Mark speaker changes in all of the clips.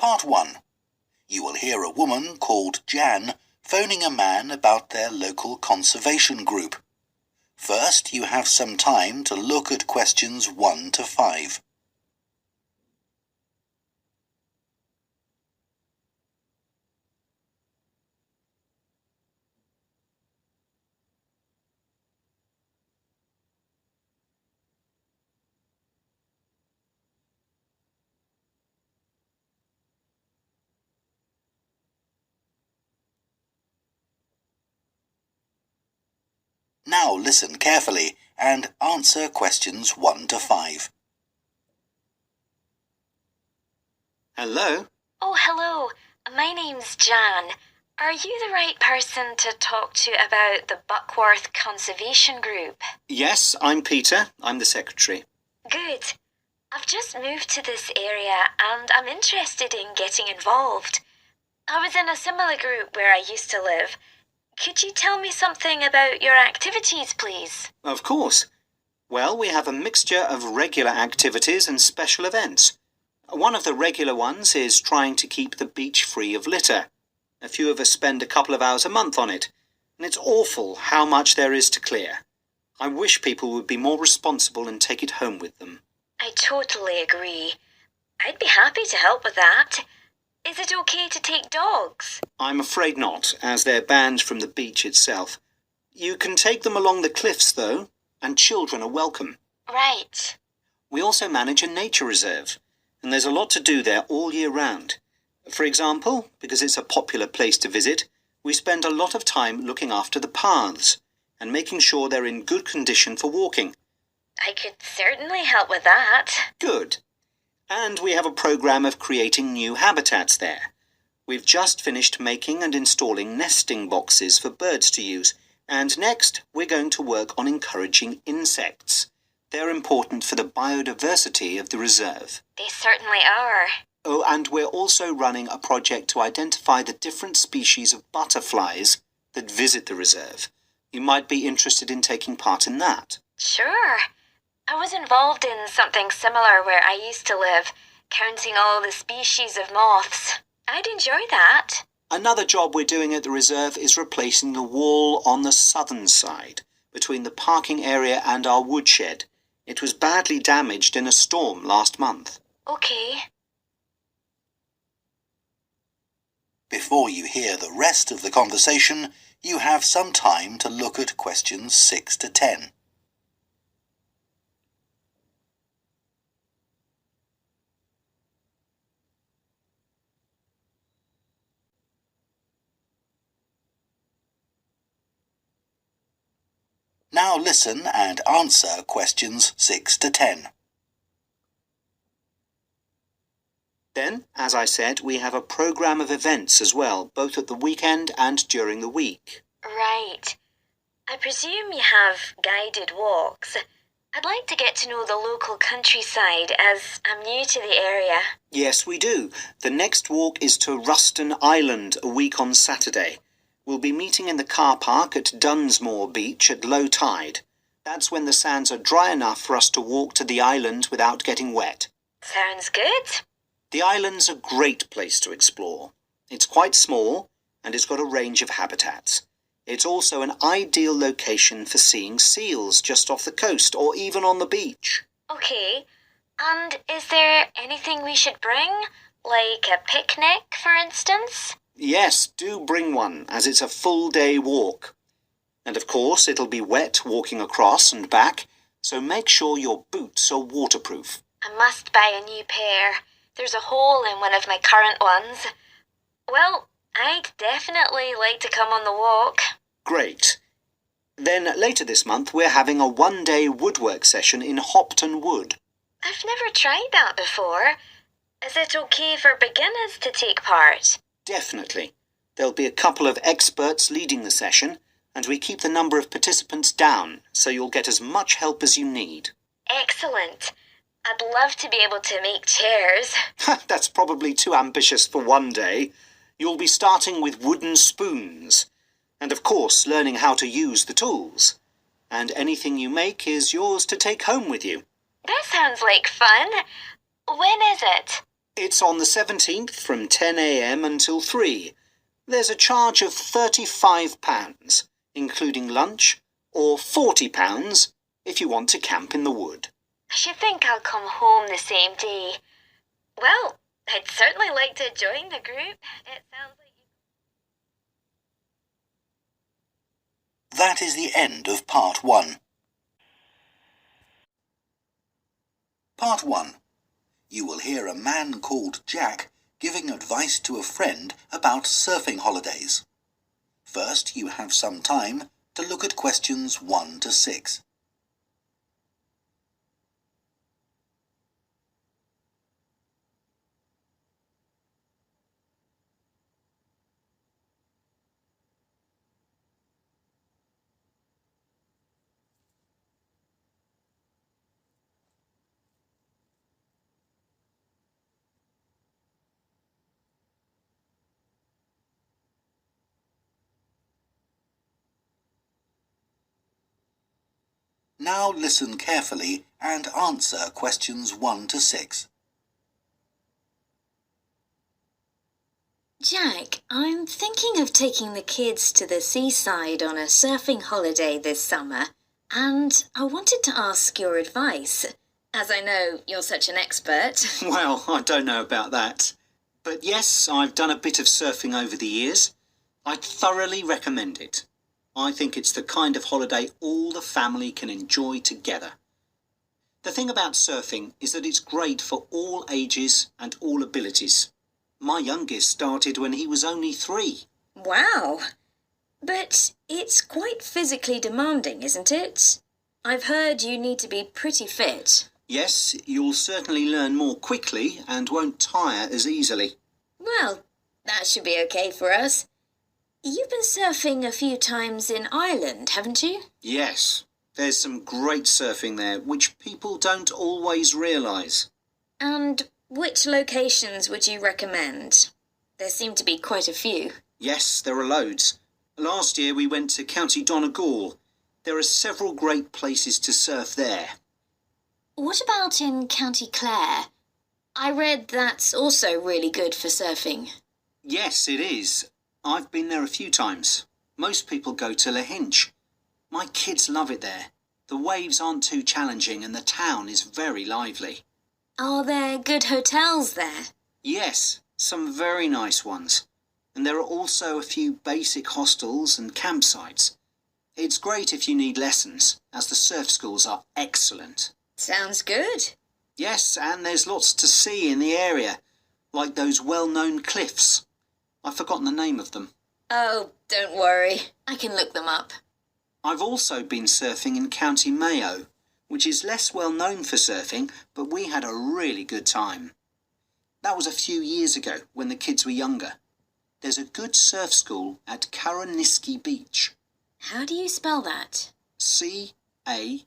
Speaker 1: Part 1. You will hear a woman called Jan phoning a man about their local conservation group. First, you have some time to look at questions 1 to 5. Now listen carefully and answer questions 1 to 5.
Speaker 2: Hello?
Speaker 3: Oh, hello. My name's Jan. Are you the right person to talk to about the Buckworth Conservation Group?
Speaker 2: Yes, I'm Peter. I'm the secretary.
Speaker 3: Good. I've just moved to this area and I'm interested in getting involved. I was in a similar group where I used to live. Could you tell me something about your activities, please?
Speaker 2: Of course. Well, we have a mixture of regular activities and special events. One of the regular ones is trying to keep the beach free of litter. A few of us spend a couple of hours a month on it, and it's awful how much there is to clear. I wish people would be more responsible and take it home with them.
Speaker 3: I totally agree. I'd be happy to help with that. Is it okay to take dogs?
Speaker 2: I'm afraid not, as they're banned from the beach itself. You can take them along the cliffs, though, and children are welcome.
Speaker 3: Right.
Speaker 2: We also manage a nature reserve, and there's a lot to do there all year round. For example, because it's a popular place to visit, we spend a lot of time looking after the paths and making sure they're in good condition for walking.
Speaker 3: I could certainly help with that.
Speaker 2: Good. And we have a program of creating new habitats there. We've just finished making and installing nesting boxes for birds to use, and next we're going to work on encouraging insects. They're important for the biodiversity of the reserve.
Speaker 3: They certainly are.
Speaker 2: Oh, and we're also running a project to identify the different species of butterflies that visit the reserve. You might be interested in taking part in that.
Speaker 3: Sure. I was involved in something similar where I used to live, counting all the species of moths. I'd enjoy that.
Speaker 2: Another job we're doing at the reserve is replacing the wall on the southern side, between the parking area and our woodshed. It was badly damaged in a storm last month.
Speaker 3: Okay.
Speaker 1: Before you hear the rest of the conversation, you have some time to look at questions 6 to 10. Now listen and answer questions 6 to 10.
Speaker 2: Then, as I said, we have a program of events as well, both at the weekend and during the week.
Speaker 3: Right. I presume you have guided walks. I'd like to get to know the local countryside as I'm new to the area.
Speaker 2: Yes, we do. The next walk is to Ruston Island a week on Saturday. We'll be meeting in the car park at Dunsmore Beach at low tide. That's when the sands are dry enough for us to walk to the island without getting wet.
Speaker 3: Sounds good.
Speaker 2: The island's a great place to explore. It's quite small and it's got a range of habitats. It's also an ideal location for seeing seals just off the coast or even on the beach.
Speaker 3: Okay. And is there anything we should bring? Like a picnic, for instance?
Speaker 2: Yes, do bring one, as it's a full-day walk. And of course, it'll be wet walking across and back, so make sure your boots are waterproof.
Speaker 3: I must buy a new pair. There's a hole in one of my current ones. Well, I'd definitely like to come on the walk.
Speaker 2: Great. Then later this month, we're having a one-day woodwork session in Hopton Wood.
Speaker 3: I've never tried that before. Is it okay for beginners to take part?
Speaker 2: Definitely. There'll be a couple of experts leading the session, and we keep the number of participants down, so you'll get as much help as you need.
Speaker 3: Excellent. I'd love to be able to make chairs.
Speaker 2: That's probably too ambitious for one day. You'll be starting with wooden spoons, and of course learning how to use the tools. And anything you make is yours to take home with you.
Speaker 3: That sounds like fun. When is it?
Speaker 2: It's on the 17th from 10 a.m. until 3. There's a charge of £35, including lunch, or £40 if you want to camp in the wood.
Speaker 3: I should think I'll come home the same day. Well, I'd certainly like to join the group. It sounds like
Speaker 1: That is the end of Part 1. Part 1. You will hear a man called Jack giving advice to a friend about surfing holidays. First, you have some time to look at questions 1 to 6. Now listen carefully and answer questions 1 to 6.
Speaker 4: Jack, I'm thinking of taking the kids to the seaside on a surfing holiday this summer, and I wanted to ask your advice, as I know you're such an expert.
Speaker 2: Well, I don't know about that. But yes, I've done a bit of surfing over the years. I'd thoroughly recommend it. I think it's the kind of holiday all the family can enjoy together. The thing about surfing is that it's great for all ages and all abilities. My youngest started when he was only 3.
Speaker 4: Wow! But it's quite physically demanding, isn't it? I've heard you need to be pretty fit.
Speaker 2: Yes, you'll certainly learn more quickly and won't tire as easily.
Speaker 4: Well, that should be okay for us. You've been surfing a few times in Ireland, haven't you?
Speaker 2: Yes, there's some great surfing there, which people don't always realise.
Speaker 4: And which locations would you recommend? There seem to be quite a few.
Speaker 2: Yes, there are loads. Last year we went to County Donegal. There are several great places to surf there.
Speaker 4: What about in County Clare? I read that's also really good for surfing.
Speaker 2: Yes, it is. I've been there a few times. Most people go to Lahinch. My kids love it there. The waves aren't too challenging and the town is very lively.
Speaker 4: Are there good hotels there?
Speaker 2: Yes, some very nice ones. And there are also a few basic hostels and campsites. It's great if you need lessons, as the surf schools are excellent.
Speaker 4: Sounds good.
Speaker 2: Yes, and there's lots to see in the area, like those well-known cliffs. I've forgotten the name of them.
Speaker 4: Oh, don't worry. I can look them up.
Speaker 2: I've also been surfing in County Mayo, which is less well known for surfing, but we had a really good time. That was a few years ago when the kids were younger. There's a good surf school at Carraniskey Beach.
Speaker 4: How do you spell that?
Speaker 2: CarraniskeyY.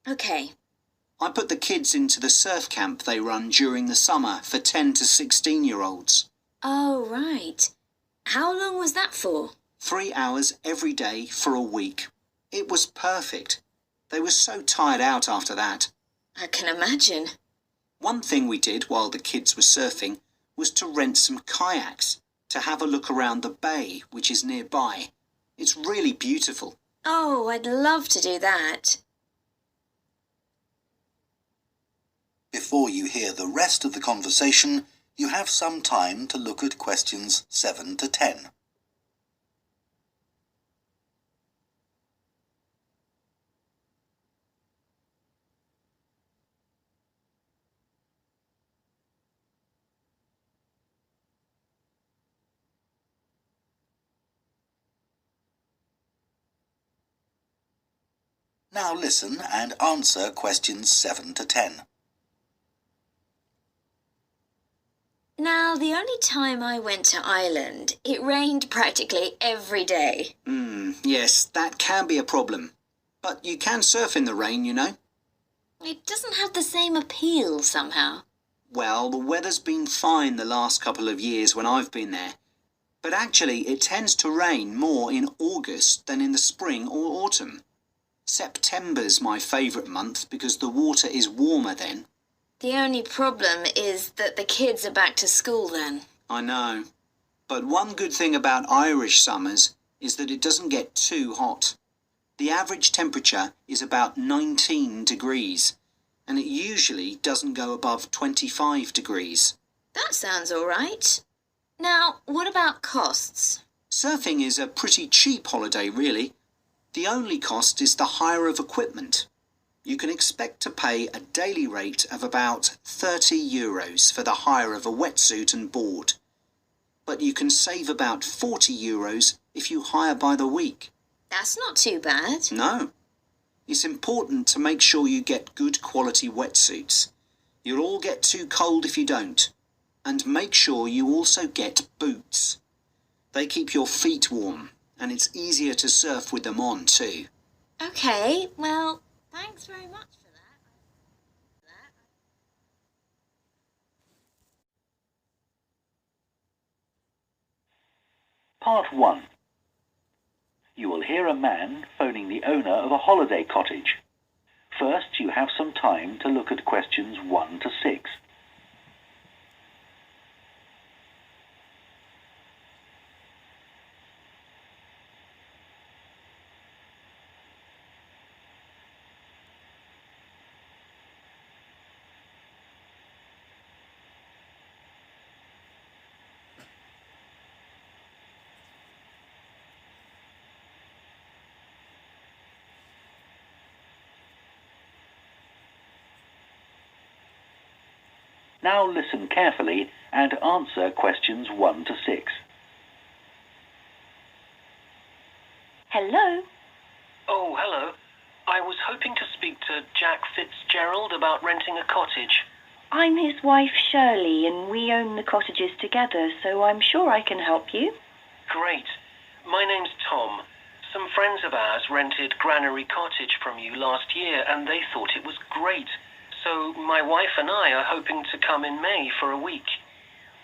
Speaker 4: Okay.
Speaker 2: I put the kids into the surf camp they run during the summer for 10 to 16-year-olds.
Speaker 4: Oh, right. How long was that for?
Speaker 2: 3 hours every day for a week. It was perfect. They were so tired out after that.
Speaker 4: I can imagine.
Speaker 2: One thing we did while the kids were surfing was to rent some kayaks to have a look around the bay, which is nearby. It's really beautiful.
Speaker 4: Oh, I'd love to do that.
Speaker 1: Before you hear the rest of the conversation, you have some time to look at questions 7 to 10. Now listen and answer questions 7 to 10.
Speaker 4: Now, the only time I went to Ireland, it rained practically every day.
Speaker 2: Yes, that can be a problem. But you can surf in the rain, you know.
Speaker 4: It doesn't have the same appeal somehow.
Speaker 2: Well, the weather's been fine the last couple of years when I've been there. But actually it tends to rain more in August than in the spring or autumn. September's my favourite month because the water is warmer then.
Speaker 4: The only problem is that the kids are back to school then.
Speaker 2: I know. But one good thing about Irish summers is that it doesn't get too hot. The average temperature is about 19 degrees, and it usually doesn't go above 25 degrees.
Speaker 4: That sounds all right. Now, what about costs?
Speaker 2: Surfing is a pretty cheap holiday, really. The only cost is the hire of equipment. You can expect to pay a daily rate of about €30 for the hire of a wetsuit and board. But you can save about €40 if you hire by the week.
Speaker 4: That's not too bad.
Speaker 2: No. It's important to make sure you get good quality wetsuits. You'll all get too cold if you don't. And make sure you also get boots. They keep your feet warm, and it's easier to surf with them on too.
Speaker 4: Okay, well, thanks very much for that.
Speaker 1: Part 1. You will hear a man phoning the owner of a holiday cottage. First, you have some time to look at questions 1 to 6. Now listen carefully and answer questions 1 to 6.
Speaker 5: Hello?
Speaker 6: Oh, hello. I was hoping to speak to Jack Fitzgerald about renting a cottage.
Speaker 5: I'm his wife Shirley and we own the cottages together, so I'm sure I can help you.
Speaker 6: Great. My name's Tom. Some friends of ours rented Granary Cottage from you last year and they thought it was great. So my wife and I are hoping to come in May for a week.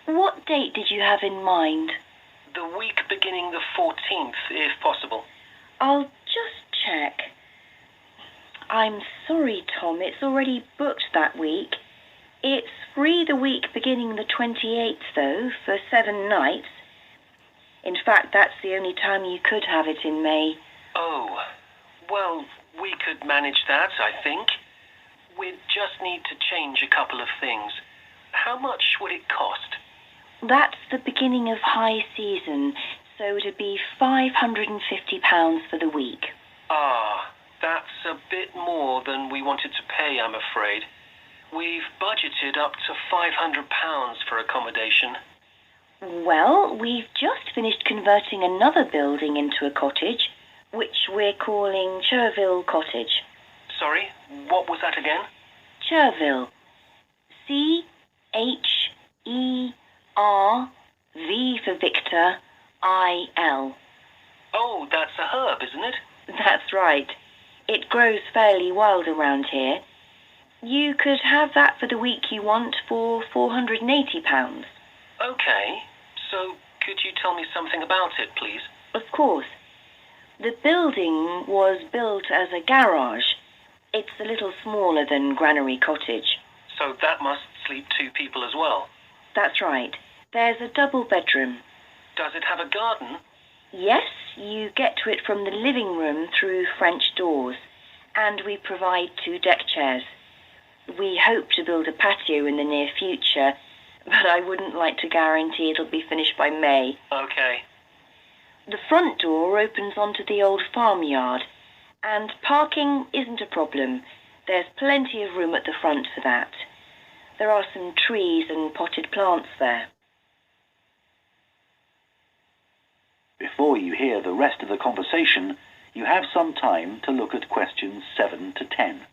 Speaker 5: What date did you have in mind?
Speaker 6: The week beginning the 14th, if possible.
Speaker 5: I'll just check. I'm sorry, Tom, it's already booked that week. It's free the week beginning the 28th, though, for 7 nights. In fact, that's the only time you could have it in May.
Speaker 6: Oh, well, we could manage that, I think. We'd just need to change a couple of things. How much would it cost?
Speaker 5: That's the beginning of high season, so it'd be £550 for the week.
Speaker 6: Ah, that's a bit more than we wanted to pay, I'm afraid. We've budgeted up to £500 for accommodation.
Speaker 5: Well, we've just finished converting another building into a cottage, which we're calling Cherville Cottage.
Speaker 6: Sorry, what was that again?
Speaker 5: Cherville. C-H-E-R-V for Victor, I-L.
Speaker 6: Oh, that's a herb, isn't it?
Speaker 5: That's right. It grows fairly wild around here. You could have that for the week you want for £480.
Speaker 6: Okay, so could you tell me something about it, please?
Speaker 5: Of course. The building was built as a garage. It's a little smaller than Granary Cottage.
Speaker 6: So that must sleep 2 people as well.
Speaker 5: That's right. There's a double bedroom.
Speaker 6: Does it have a garden?
Speaker 5: Yes, you get to it from the living room through French doors. And we provide 2 deck chairs. We hope to build a patio in the near future, but I wouldn't like to guarantee it'll be finished by May.
Speaker 6: Okay.
Speaker 5: The front door opens onto the old farmyard, and parking isn't a problem. There's plenty of room at the front for that. There are some trees and potted plants there.
Speaker 1: Before you hear the rest of the conversation, you have some time to look at questions 7 to 10.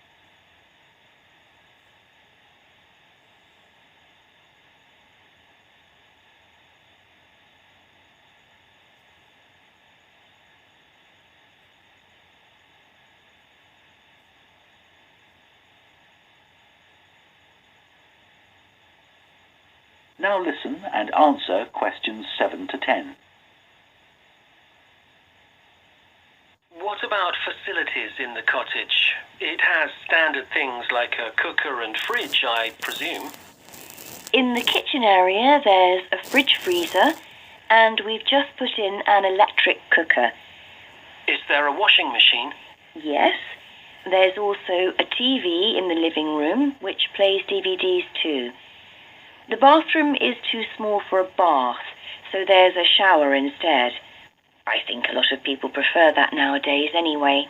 Speaker 1: Now listen and answer questions 7 to 10.
Speaker 6: What about facilities in the cottage? It has standard things like a cooker and fridge, I presume.
Speaker 5: In the kitchen area, there's a fridge freezer, and we've just put in an electric cooker.
Speaker 6: Is there a washing machine?
Speaker 5: Yes. There's also a TV in the living room, which plays DVDs too. The bathroom is too small for a bath, so there's a shower instead. I think a lot of people prefer that nowadays anyway.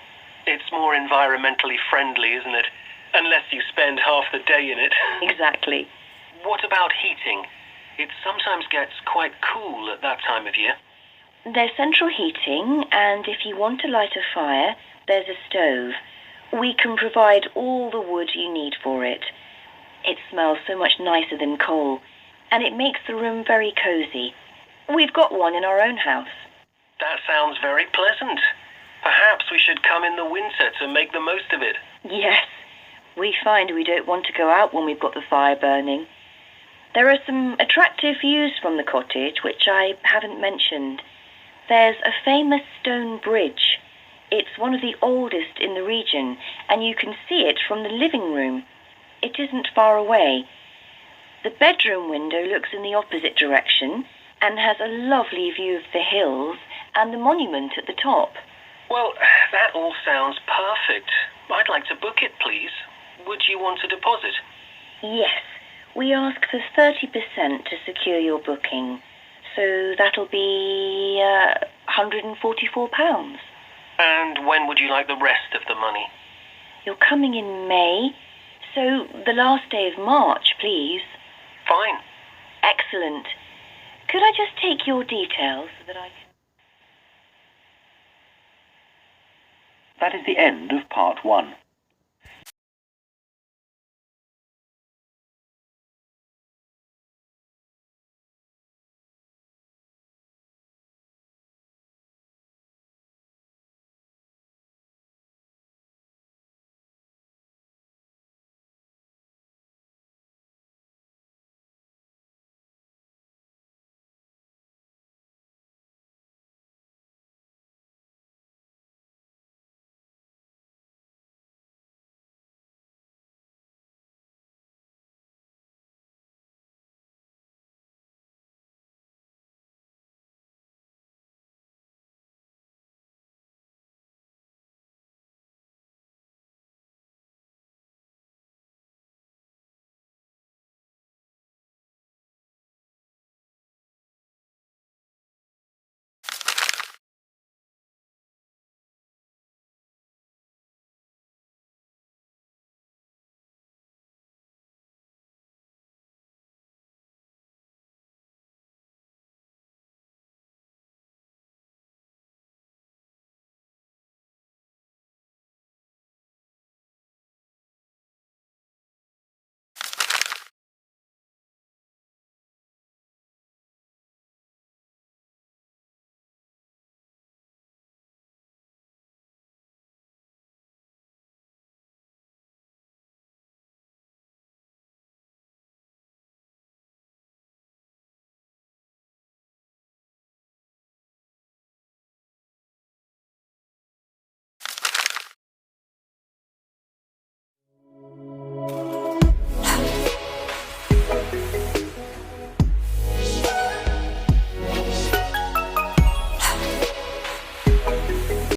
Speaker 6: It's more environmentally friendly, isn't it? Unless you spend half the day in it.
Speaker 5: Exactly.
Speaker 6: What about heating? It sometimes gets quite cool at that time of year.
Speaker 5: There's central heating, and if you want to light a fire, there's a stove. We can provide all the wood you need for it. It smells so much nicer than coal, and it makes the room very cosy. We've got one in our own house.
Speaker 6: That sounds very pleasant. Perhaps we should come in the winter to make the most of it.
Speaker 5: Yes, we find we don't want to go out when we've got the fire burning. There are some attractive views from the cottage, which I haven't mentioned. There's a famous stone bridge. It's one of the oldest in the region, and you can see it from the living room. It isn't far away. The bedroom window looks in the opposite direction and has a lovely view of the hills and the monument at the top.
Speaker 6: Well, that all sounds perfect. I'd like to book it, please. Would you want a deposit?
Speaker 5: Yes, we ask for 30% to secure your booking. So that'll be £144.
Speaker 6: And when would you like the rest of the money?
Speaker 5: You're coming in May, so the last day of March, please.
Speaker 6: Fine.
Speaker 5: Excellent. Could I just take your details so that I can...
Speaker 1: That is the end of part 1.